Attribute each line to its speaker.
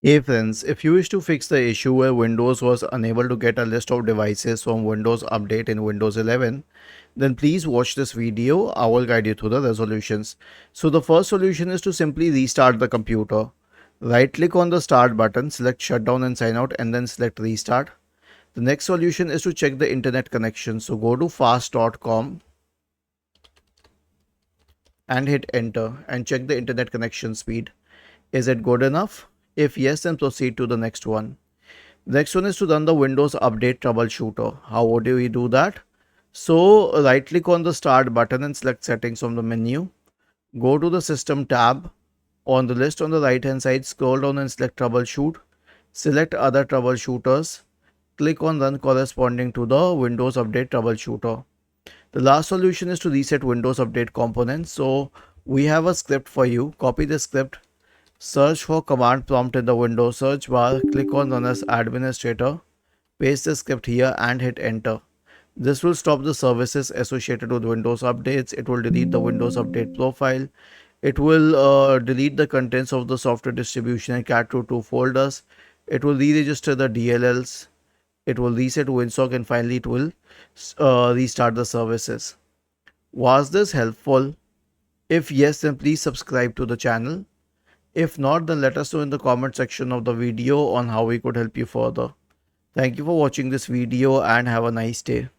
Speaker 1: Hey friends, if you wish to fix the issue where Windows was unable to get a list of devices from Windows Update in Windows 11, then please watch this video. I will guide you through the resolutions. So the first solution is to simply restart the computer. Right click on the start button, select shutdown and sign out, and then select restart. The next solution is to check the internet connection. So go to fast.com and hit enter and check the internet connection speed. Is it good enough? If yes, then proceed to the next one. Next one is to run the Windows Update Troubleshooter. How would we do that? So right click on the start button and select settings from the menu. Go to the system tab. On the list on the right hand side, scroll down and select troubleshoot. Select other troubleshooters. Click on run corresponding to the Windows Update Troubleshooter. The last solution is to reset Windows Update components. So we have a script for you. Copy the script. Search for command prompt in the Windows search bar. Click on run as administrator. Paste the script here and hit enter. This will stop the services associated with Windows updates. It will delete the Windows Update profile. It will delete the contents of the software distribution and cat root 2 folders. It will re-register the DLLs. It will reset WinSock, and finally it will restart the services. Was this helpful? If yes, then please subscribe to the channel. If not, then let us know in the comment section of the video on how we could help you further. Thank you for watching this video and have a nice day.